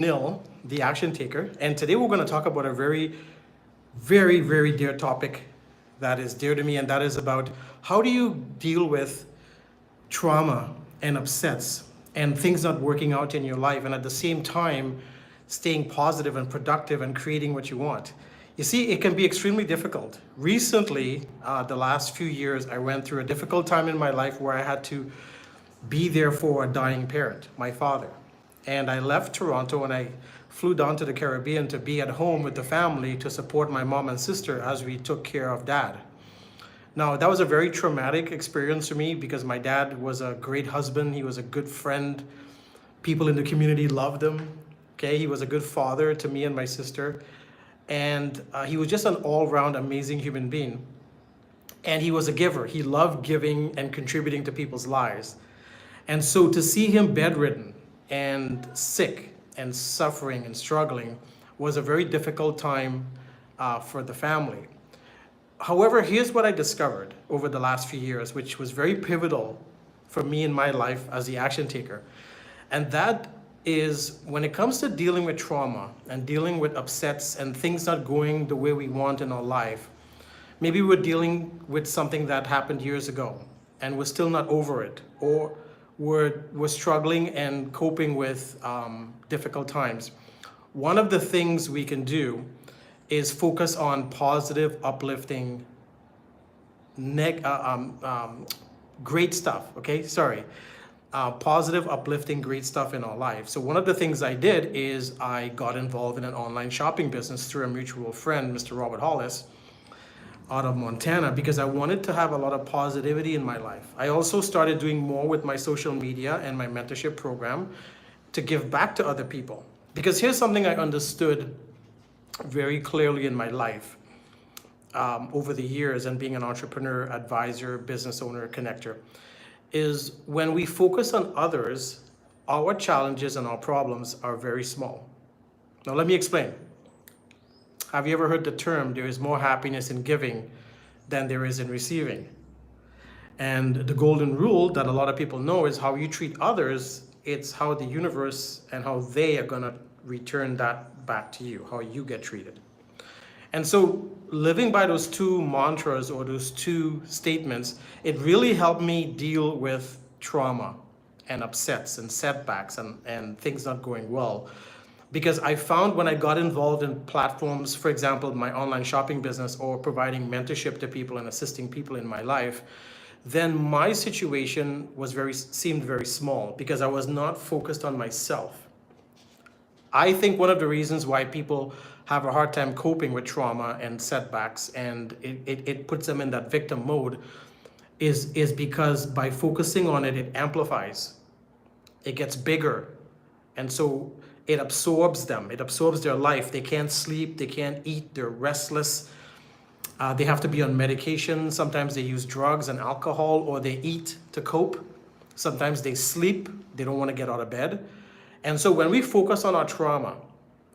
Nil, the action taker, and today we're going to talk about a very, very, very dear topic that is dear to me, and that is about how do you deal with trauma and upsets and things not working out in your life, and at the same time, staying positive and productive and creating what you want. You see, it can be extremely difficult. Recently, the last few years, I went through a difficult time in my life where I had to be there for a dying parent, my father. And I left Toronto and I flew down to the Caribbean to be at home with the family to support my mom and sister as we took care of dad. Now, that was a very traumatic experience for me because my dad was a great husband, he was a good friend, people in the community loved him. Okay, he was a good father to me and my sister, and he was just an all-round amazing human being. And he was a giver. He loved giving and contributing to people's lives. And so to see him bedridden and sick and suffering and struggling was a very difficult time for the family. However, here's what I discovered over the last few years, which was very pivotal for me in my life as the action taker. And that is when it comes to dealing with trauma and dealing with upsets and things not going the way we want in our life, maybe we're dealing with something that happened years ago and we're still not over it, or we're struggling and coping with difficult times. One of the things we can do is focus on positive, uplifting, great stuff, okay? Sorry. Positive, uplifting, great stuff in our life. So one of the things I did is I got involved in an online shopping business through a mutual friend, Mr. Robert Hollis, out of Montana, because I wanted to have a lot of positivity in my life. I also started doing more with my social media and my mentorship program to give back to other people. Because here's something I understood very clearly in my life over the years and being an entrepreneur, advisor, business owner, connector, is when we focus on others, our challenges and our problems are very small. Now let me explain. Have you ever heard the term, there is more happiness in giving than there is in receiving? And the golden rule that a lot of people know is how you treat others, it's how the universe and how they are gonna return that back to you, how you get treated. And so living by those two mantras or those two statements, it really helped me deal with trauma and upsets and setbacks and things not going well. Because I found when I got involved in platforms, for example, my online shopping business or providing mentorship to people and assisting people in my life, then my situation seemed very small because I was not focused on myself. I think one of the reasons why people have a hard time coping with trauma and setbacks and it puts them in that victim mode is because by focusing on it, it amplifies. It gets bigger. And so it absorbs them. It absorbs their life. They can't sleep. They can't eat. They're restless. They have to be on medication. Sometimes they use drugs and alcohol, or they eat to cope. Sometimes they sleep. They don't want to get out of bed. And so when we focus on our trauma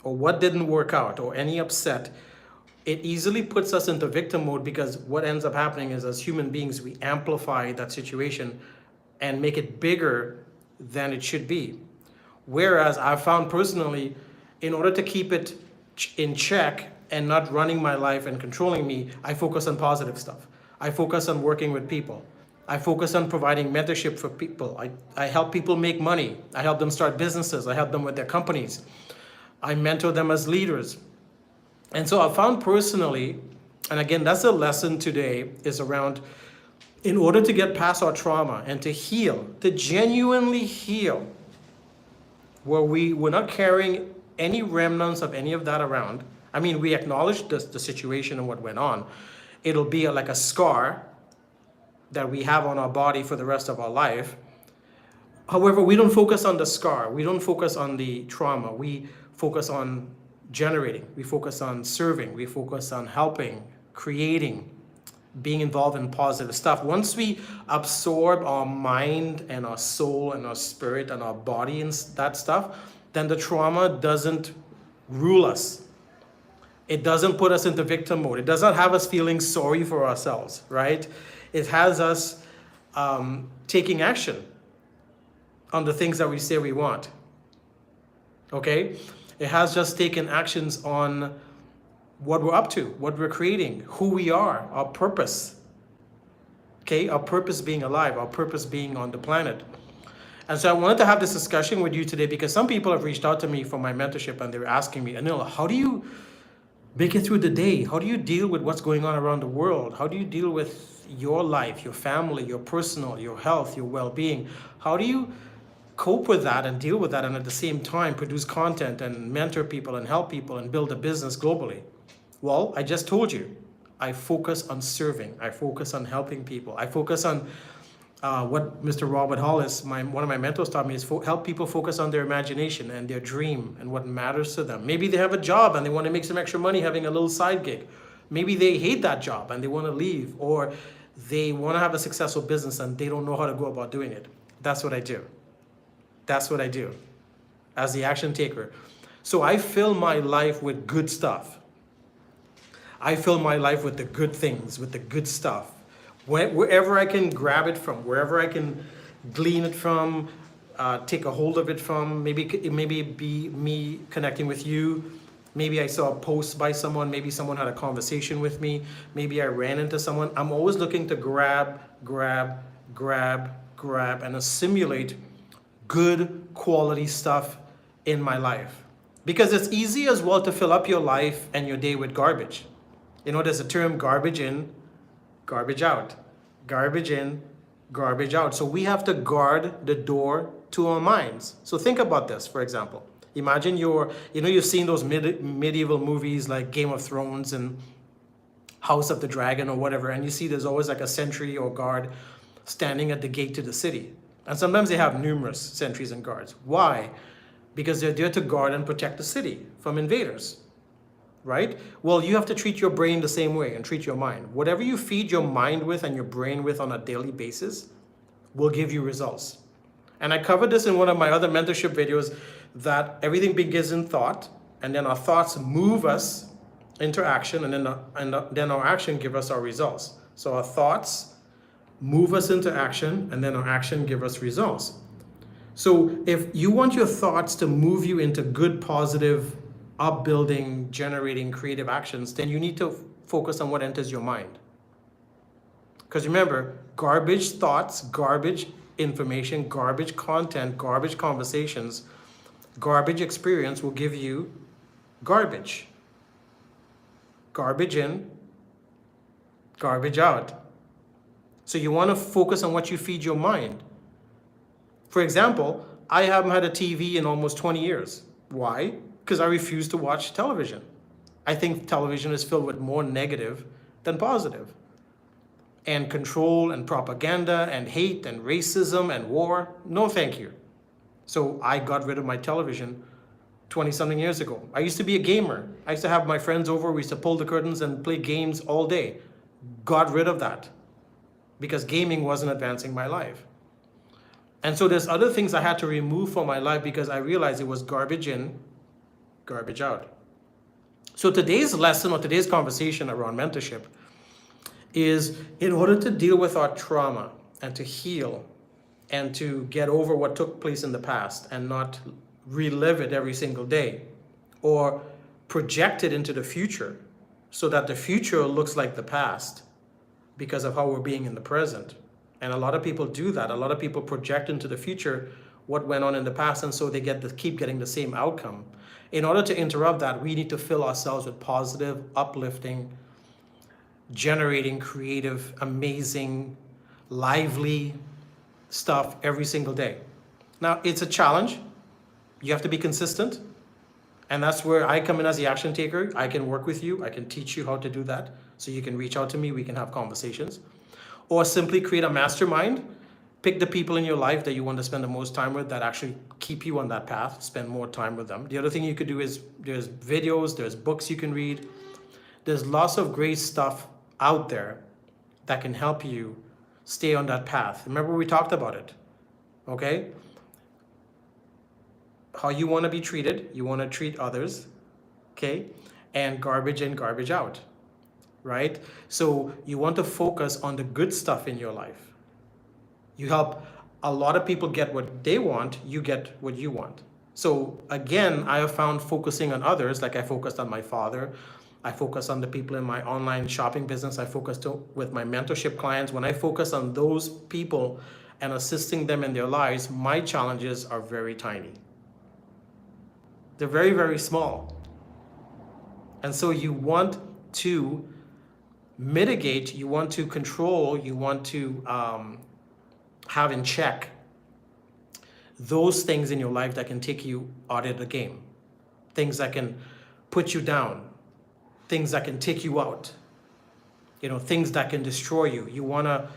or what didn't work out or any upset, it easily puts us into victim mode because what ends up happening is as human beings, we amplify that situation and make it bigger than it should be. Whereas I found personally, in order to keep it in check and not running my life and controlling me, I focus on positive stuff. I focus on working with people. I focus on providing mentorship for people. I help people make money. I help them start businesses. I help them with their companies. I mentor them as leaders. And so I found personally, and again, that's a lesson today, is around in order to get past our trauma and to heal, to genuinely heal, where we're not carrying any remnants of any of that around. I mean, we acknowledge the situation and what went on. It'll be like a scar that we have on our body for the rest of our life. However, we don't focus on the scar. We don't focus on the trauma. We focus on generating. We focus on serving. We focus on helping, creating, being involved in positive stuff. Once we absorb our mind and our soul and our spirit and our body and that stuff, then the trauma doesn't rule us. It doesn't put us into victim mode. It doesn't have us feeling sorry for ourselves, right? It has us taking action on the things that we say we want. Okay? It has just taken actions on what we're up to, what we're creating, who we are, our purpose. Okay? Our purpose being alive, our purpose being on the planet. And so I wanted to have this discussion with you today because some people have reached out to me for my mentorship and they were asking me, Anil, how do you make it through the day? How do you deal with what's going on around the world? How do you deal with your life, your family, your personal, your health, your well-being? How do you cope with that and deal with that and at the same time produce content and mentor people and help people and build a business globally? Well, I just told you, I focus on serving. I focus on helping people. I focus on what Mr. Robert Hollis, one of my mentors, taught me is help people focus on their imagination and their dream and what matters to them. Maybe they have a job and they want to make some extra money having a little side gig. Maybe they hate that job and they want to leave, or they want to have a successful business and they don't know how to go about doing it. That's what I do. That's what I do as the action taker. So I fill my life with good stuff. I fill my life with the good things, with the good stuff. Wherever I can grab it from, wherever I can glean it from, take a hold of it from, maybe it maybe be me connecting with you. Maybe I saw a post by someone, maybe someone had a conversation with me, maybe I ran into someone. I'm always looking to grab, and assimilate good quality stuff in my life. Because it's easy as well to fill up your life and your day with garbage. You know, there's a term garbage in, garbage out. Garbage in, garbage out. So we have to guard the door to our minds. So think about this, for example. Imagine you've seen those medieval movies like Game of Thrones and House of the Dragon or whatever, and you see there's always like a sentry or guard standing at the gate to the city. And sometimes they have numerous sentries and guards. Why? Because they're there to guard and protect the city from invaders. Right? Well, you have to treat your brain the same way and treat your mind. Whatever you feed your mind with and your brain with on a daily basis will give you results. And I covered this in one of my other mentorship videos, that everything begins in thought, and then our thoughts move us into action, and then our action give us our results. So our thoughts move us into action, and then our action give us results. So if you want your thoughts to move you into good, positive, upbuilding, generating creative actions, then you need to focus on what enters your mind. Because remember, garbage thoughts, garbage information, garbage content, garbage conversations, garbage experience will give you garbage. Garbage in, garbage out. So you want to focus on what you feed your mind. For example, I haven't had a TV in almost 20 years. Why? Because I refuse to watch television. I think television is filled with more negative than positive. And control and propaganda and hate and racism and war. No, thank you. So I got rid of my television 20-something years ago. I used to be a gamer. I used to have my friends over. We used to pull the curtains and play games all day. Got rid of that because gaming wasn't advancing my life. And so there's other things I had to remove from my life because I realized it was garbage in, garbage out. So today's lesson or today's conversation around mentorship is, in order to deal with our trauma and to heal and to get over what took place in the past and not relive it every single day or project it into the future so that the future looks like the past because of how we're being in the present. And a lot of people do that. A lot of people project into the future what went on in the past, and so they keep getting the same outcome. In order to interrupt that, we need to fill ourselves with positive, uplifting, generating, creative, amazing, lively stuff every single day. Now, it's a challenge. You have to be consistent. And that's where I come in as the action taker. I can work with you. I can teach you how to do that. So you can reach out to me. We can have conversations. Or simply create a mastermind. Pick the people in your life that you want to spend the most time with that actually keep you on that path. Spend more time with them. The other thing you could do is there's videos, there's books you can read. There's lots of great stuff out there that can help you stay on that path. Remember we talked about it, okay? How you want to be treated, you want to treat others, okay? And garbage in, garbage out, right? So you want to focus on the good stuff in your life. You help a lot of people get what they want, you get what you want. So again, I have found focusing on others, like I focused on my father, I focus on the people in my online shopping business, I focused with my mentorship clients. When I focus on those people and assisting them in their lives, my challenges are very tiny. They're very, very small. And so you want to mitigate, you want to control, you want to have in check those things in your life that can take you out of the game, things that can put you down, things that can take you out, things that can destroy you. You want to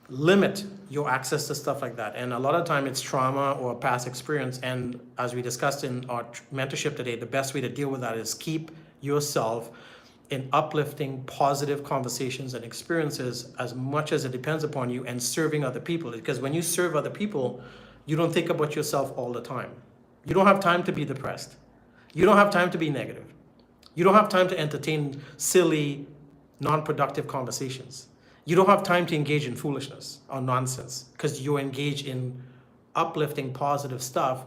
limit your access to stuff like that. And a lot of time it's trauma or past experience. And as we discussed in our mentorship today, the best way to deal with that is keep yourself in uplifting, positive conversations and experiences as much as it depends upon you, and serving other people. Because when you serve other people, you don't think about yourself all the time. You don't have time to be depressed. You don't have time to be negative. You don't have time to entertain silly, non-productive conversations. You don't have time to engage in foolishness or nonsense, because you're engaged in uplifting, positive stuff,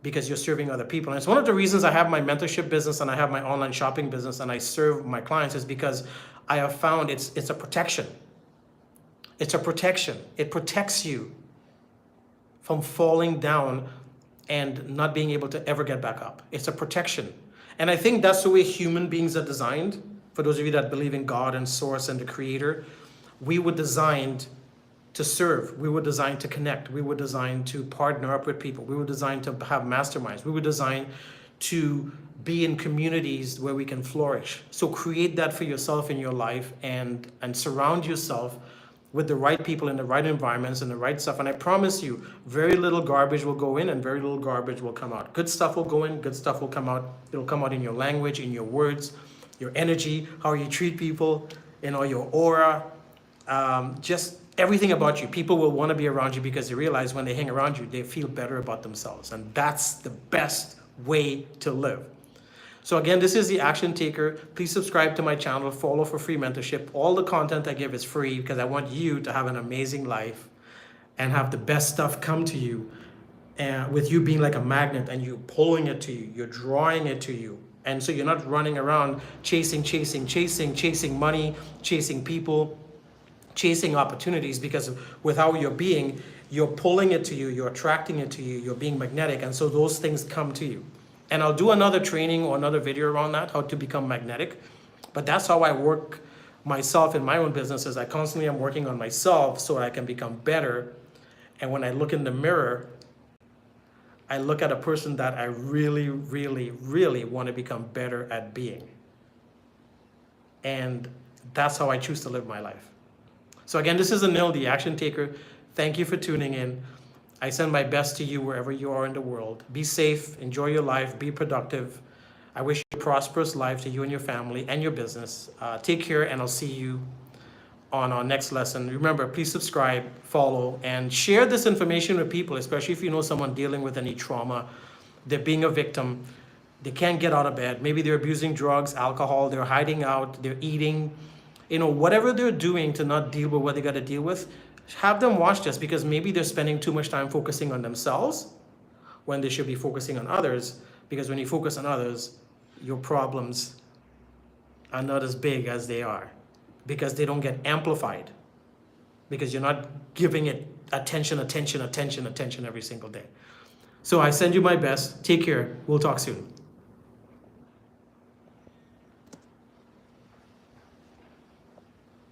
because you're serving other people. And it's one of the reasons I have my mentorship business and I have my online shopping business and I serve my clients, is because I have found it's a protection. It's a protection. It protects you from falling down and not being able to ever get back up. It's a protection. And I think that's the way human beings are designed. For those of you that believe in God and Source and the Creator, we were designed to serve. We were designed to connect. We were designed to partner up with people. We were designed to have masterminds. We were designed to be in communities where we can flourish. So create that for yourself in your life, and surround yourself with the right people in the right environments and the right stuff. And I promise you, very little garbage will go in and very little garbage will come out. Good stuff will go in, good stuff will come out. It'll come out in your language, in your words, your energy, how you treat people, your aura, just everything about you. People will want to be around you because they realize when they hang around you, they feel better about themselves. And that's the best way to live. So again, this is the Action Taker. Please subscribe to my channel, follow for free mentorship. All the content I give is free because I want you to have an amazing life and have the best stuff come to you, with you being like a magnet and you pulling it to you, you're drawing it to you. And so you're not running around chasing money, chasing people, chasing opportunities, because with how you're being, you're pulling it to you, you're attracting it to you, you're being magnetic, and so those things come to you. And I'll do another training or another video around that, how to become magnetic. But that's how I work myself in my own businesses. I constantly am working on myself so I can become better. And when I look in the mirror, I look at a person that I really, really, really want to become better at being. And that's how I choose to live my life. So again, this is Anil, the Action Taker. Thank you for tuning in. I send my best to you wherever you are in the world. Be safe, enjoy your life, be productive. I wish you a prosperous life to you and your family and your business. Take care, and I'll see you on our next lesson. Remember, please subscribe, follow, and share this information with people, especially if you know someone dealing with any trauma. They're being a victim. They can't get out of bed. Maybe they're abusing drugs, alcohol, they're hiding out, they're eating. Whatever they're doing to not deal with what they got to deal with, have them watch this, because maybe they're spending too much time focusing on themselves when they should be focusing on others. Because when you focus on others, your problems are not as big as they are, because they don't get amplified, because you're not giving it attention every single day. So I send you my best. Take care. We'll talk soon.